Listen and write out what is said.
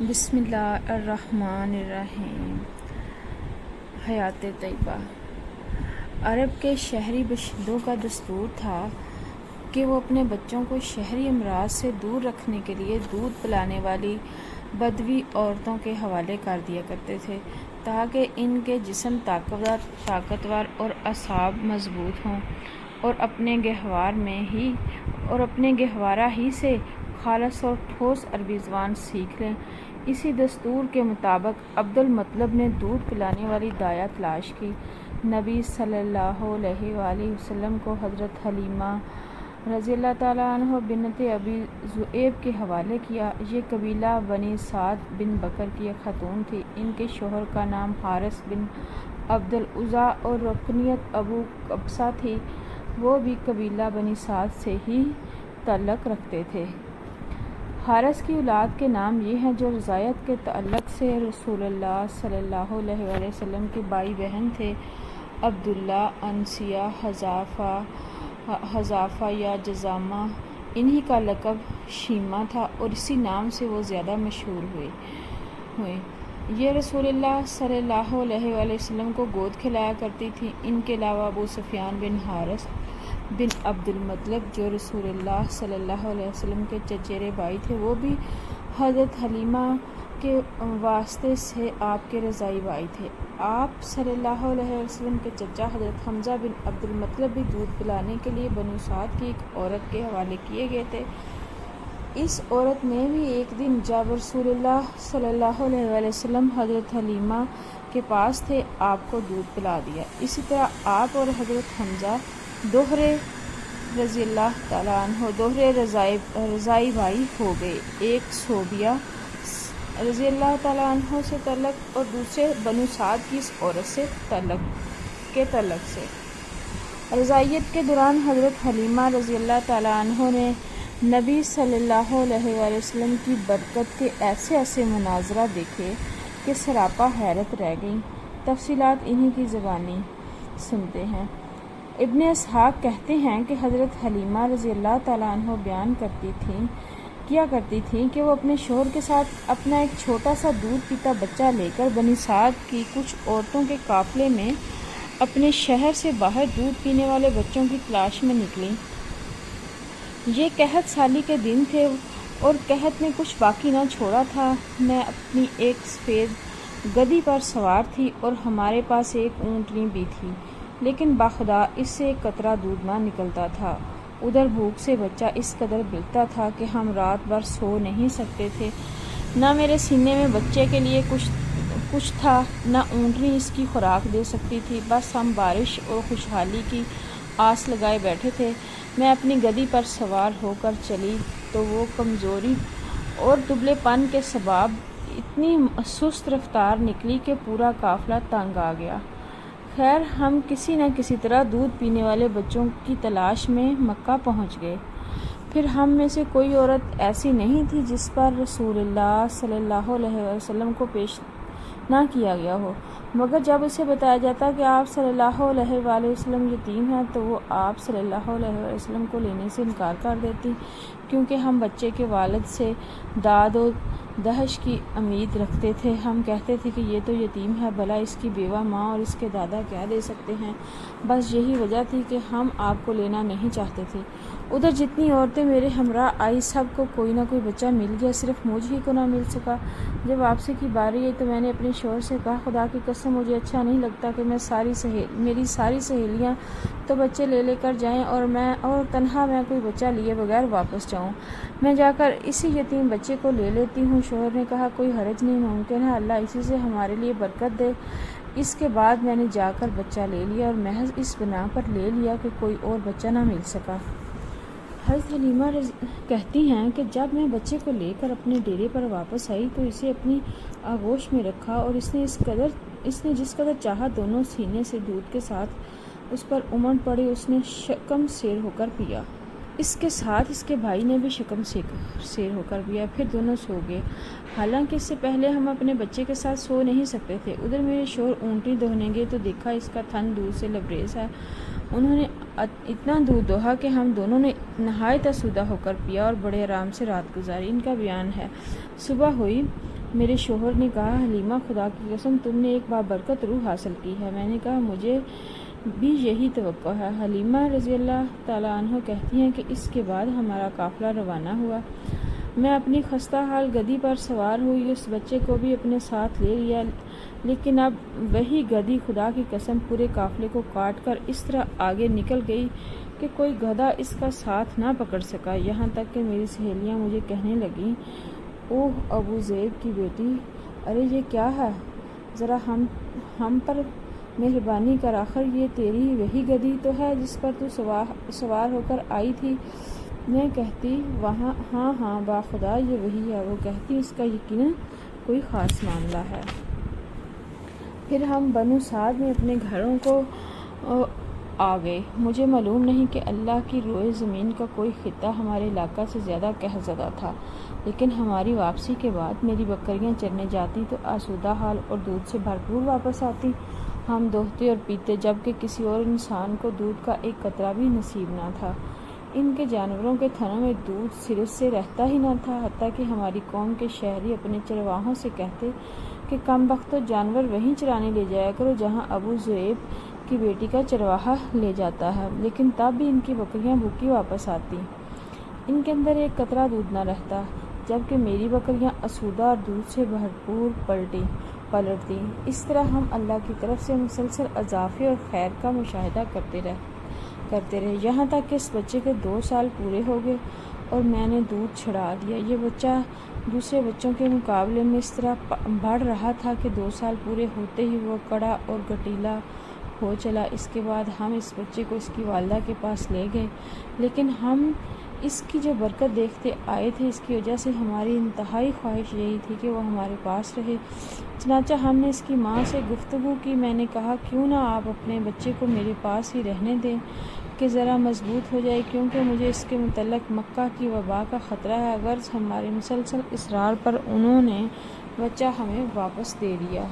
بسم اللہ الرحمن الرحیم۔ حیات طیبہ۔ عرب کے شہری باشندوں کا دستور تھا کہ وہ اپنے بچوں کو شہری امراض سے دور رکھنے کے لیے دودھ پلانے والی بدوی عورتوں کے حوالے کر دیا کرتے تھے تاکہ ان کے جسم طاقتور اور اعصاب مضبوط ہوں اور اپنے گہوارہ ہی سے خالص اور ٹھوس عربی زبان سیکھ لیں۔ اسی دستور کے مطابق عبد المطلب نے دودھ پلانے والی دایا تلاش کی، نبی صلی اللہ علیہ وآلہ وسلم کو حضرت حلیمہ رضی اللہ تعالیٰ عنہ بنت ابی ذؤیب کے حوالے کیا۔ یہ قبیلہ بنی سعد بن بکر کی ایک خاتون تھی۔ ان کے شوہر کا نام حارث بن عبد العزیٰ اور رکنیت ابو قبصہ تھی، وہ بھی قبیلہ بنی سعد سے ہی تعلق رکھتے تھے۔ حارث کی اولاد کے نام یہ ہیں جو رضاعت کے تعلق سے رسول اللہ صلی اللہ علیہ وآلہ وسلم کے بھائی بہن تھے: عبداللہ، انسیہ، حذافہ یا جذامہ۔ انہی کا لقب شیمہ تھا اور اسی نام سے وہ زیادہ مشہور ہوئے۔ یہ رسول اللہ صلی اللہ علیہ وآلہ وسلم کو گود کھلایا کرتی تھی۔ ان کے علاوہ ابو سفیان بن حارث بن عبد المطلب جو رسول اللہ صلی اللہ علیہ وسلم کے چچیرے بھائی تھے، وہ بھی حضرت حلیمہ کے واسطے سے آپ کے رضاعی بھائی تھے۔ آپ صلی اللہ علیہ وسلم کے چچا حضرت حمزہ بن عبد المطلب بھی دودھ پلانے کے لیے بنو سعد کی ایک عورت کے حوالے کیے گئے تھے۔ اس عورت نے بھی ایک دن جب رسول اللہ صلی اللہ علیہ وآلہ وسلم حضرت حلیمہ کے پاس تھے، آپ کو دودھ پلا دیا۔ اسی طرح آپ اور حضرت حمزہ دوہرے رضی اللہ تعالیٰ عنہ دوہرے رضاعی بھائی ہو گئے، ایک صوبیہ رضی اللہ تعالیٰ عنہ سے تعلق اور دوسرے بنو سعد کی اس عورت سے تعلق سے۔ رضاعیت کے دوران حضرت حلیمہ رضی اللہ تعالیٰ عنہ نے نبی صلی اللہ علیہ وآلہ وسلم کی برکت کے ایسے مناظرہ دیکھے کہ سراپا حیرت رہ گئیں۔ تفصیلات انہی کی زبانی سنتے ہیں۔ ابن اسحاق کہتے ہیں کہ حضرت حلیمہ رضی اللہ تعالیٰ عنہ بیان کیا کرتی تھیں کہ وہ اپنے شوہر کے ساتھ اپنا ایک چھوٹا سا دودھ پیتا بچہ لے کر بنی سعد کی کچھ عورتوں کے قافلے میں اپنے شہر سے باہر دودھ پینے والے بچوں کی تلاش میں نکلیں۔ یہ قحط سالی کے دن تھے اور قحط نے کچھ باقی نہ چھوڑا تھا۔ میں اپنی ایک سفید گدھی پر سوار تھی اور ہمارے پاس ایک اونٹنی بھی تھی، لیکن بخدا اس سے ایک قطرہ دودھ نہ نکلتا تھا۔ ادھر بھوک سے بچہ اس قدر بلکتا تھا کہ ہم رات بھر سو نہیں سکتے تھے۔ نہ میرے سینے میں بچے کے لیے کچھ تھا، نہ اونٹنی اس کی خوراک دے سکتی تھی۔ بس ہم بارش اور خوشحالی کی آس لگائے بیٹھے تھے۔ میں اپنی گدھی پر سوار ہو کر چلی تو وہ کمزوری اور دبلے پن کے سبب اتنی سست رفتار نکلی کہ پورا قافلہ تنگ آ گیا۔ خیر، ہم کسی نہ کسی طرح دودھ پینے والے بچوں کی تلاش میں مکہ پہنچ گئے۔ پھر ہم میں سے کوئی عورت ایسی نہیں تھی جس پر رسول اللہ صلی اللہ علیہ وسلم کو پیش نہ کیا گیا ہو، مگر جب اسے بتایا جاتا کہ آپ صلی اللہ علیہ وآلہ وسلم یتیم ہیں تو وہ آپ صلی اللہ علیہ وآلہ وسلم کو لینے سے انکار کر دیتی، کیونکہ ہم بچے کے والد سے داد و دہش کی امید رکھتے تھے۔ ہم کہتے تھے کہ یہ تو یتیم ہے، بھلا اس کی بیوہ ماں اور اس کے دادا کیا دے سکتے ہیں۔ بس یہی وجہ تھی کہ ہم آپ کو لینا نہیں چاہتے تھے۔ ادھر جتنی عورتیں میرے ہمراہ آئی، سب کو کوئی نہ کوئی بچہ مل گیا، صرف مجھ ہی کو نہ مل سکا۔ جب واپسی کی باری آئی تو میں نے اپنے شوہر سے کہا، خدا کی قسم مجھے اچھا نہیں لگتا کہ میری ساری سہیلیاں تو بچے لے کر جائیں اور تنہا میں کوئی بچہ لیے بغیر واپس جاؤں۔ میں جا کر اسی یتیم بچے کو لے لیتی ہوں۔ شوہر نے کہا، کوئی حرج نہیں، ممکن ہے اللہ اسی سے ہمارے لیے برکت دے۔ اس کے بعد میں نے جا کر بچہ لے لیا اور محض اس بنا پر لے لیا کہ کوئی اور بچہ نہ مل سکا۔ حضرت حلیمہ کہتی ہیں کہ جب میں بچے کو لے کر اپنے ڈیرے پر واپس آئی تو اسے اپنی آغوش میں رکھا اور اس نے جس قدر چاہا دونوں سینے سے دودھ کے ساتھ اس پر امڑ پڑے۔ اس نے شکم سیر ہو کر پیا۔ اس کے ساتھ اس کے بھائی نے بھی شکم سیر ہو کر پیا، پھر دونوں سو گئے۔ حالانکہ اس سے پہلے ہم اپنے بچے کے ساتھ سو نہیں سکتے تھے۔ ادھر میرے شوہر اونٹنی دوہنے گئے تو دیکھا اس کا تھن دودھ سے لبریز ہے۔ انہوں نے اتنا دودھ دوہا کہ ہم دونوں نے نہایت آسودہ ہو کر پیا اور بڑے آرام سے رات گزاری۔ ان کا بیان ہے، صبح ہوئی میرے شوہر نے کہا حلیمہ خدا کی قسم تم نے ایک بابرکت روح حاصل کی ہے۔ میں نے کہا مجھے بھی یہی توقع ہے۔ حلیمہ رضی اللہ تعالیٰ عنہ کہتی ہیں کہ اس کے بعد ہمارا قافلہ روانہ ہوا۔ میں اپنی خستہ حال گدی پر سوار ہوئی، اس بچے کو بھی اپنے ساتھ لے لیا، لیکن اب وہی گدی خدا کی قسم پورے قافلے کو کاٹ کر اس طرح آگے نکل گئی کہ کوئی گدھا اس کا ساتھ نہ پکڑ سکا۔ یہاں تک کہ میری سہیلیاں مجھے کہنے لگیں اوہ ابو ذئب کی بیٹی، ارے یہ کیا ہے، ذرا ہم پر مہربانی کر، آخر یہ تیری وہی گدی تو ہے جس پر تو سوار ہو کر آئی تھی۔ میں کہتی ہاں باخدا یہ وہی ہے۔ وہ کہتی اس کا یقیناً کوئی خاص معاملہ ہے۔ پھر ہم بنو سعد میں اپنے گھروں کو آ گئے۔ مجھے معلوم نہیں کہ اللہ کی روئے زمین کا کوئی خطہ ہمارے علاقہ سے زیادہ قحط زدہ تھا، لیکن ہماری واپسی کے بعد میری بکریاں چرنے جاتی تو آسودہ حال اور دودھ سے بھرپور واپس آتی۔ ہم دوہتے اور پیتے، جبکہ کسی اور انسان کو دودھ کا ایک قطرہ بھی نصیب نہ تھا۔ ان کے جانوروں کے تھنوں میں دودھ سرے سے رہتا ہی نہ تھا، حتیٰ کہ ہماری قوم کے شہری اپنے چرواہوں سے کہتے کہ کم بختو جانور وہیں چرانے لے جایا کرو جہاں ابو ذئب کی بیٹی کا چرواہا لے جاتا ہے، لیکن تب بھی ان کی بکریاں بھوکی واپس آتی، ان کے اندر ایک قطرہ دودھ نہ رہتا، جبکہ میری بکریاں آسودہ اور دودھ سے بھرپور پلٹتی۔ اس طرح ہم اللہ کی طرف سے مسلسل اضافے اور خیر کا مشاہدہ کرتے رہے، یہاں تک کہ اس بچے کے 2 سال پورے ہو گئے اور میں نے دودھ چھڑا دیا۔ یہ بچہ دوسرے بچوں کے مقابلے میں اس طرح بڑھ رہا تھا کہ 2 سال پورے ہوتے ہی وہ کڑا اور گٹیلا ہو چلا۔ اس کے بعد ہم اس بچے کو اس کی والدہ کے پاس لے گئے، لیکن ہم اس کی جو برکت دیکھتے آئے تھے، اس کی وجہ سے ہماری انتہائی خواہش یہی تھی کہ وہ ہمارے پاس رہے۔ چنانچہ ہم نے اس کی ماں سے گفتگو کی۔ میں نے کہا کیوں نہ آپ اپنے بچے کو میرے پاس ہی رہنے دیں کہ ذرا مضبوط ہو جائے، کیونکہ مجھے اس کے متعلق مکہ کی وبا کا خطرہ ہے۔ غرض ہمارے مسلسل اصرار پر انہوں نے بچہ ہمیں واپس دے دیا۔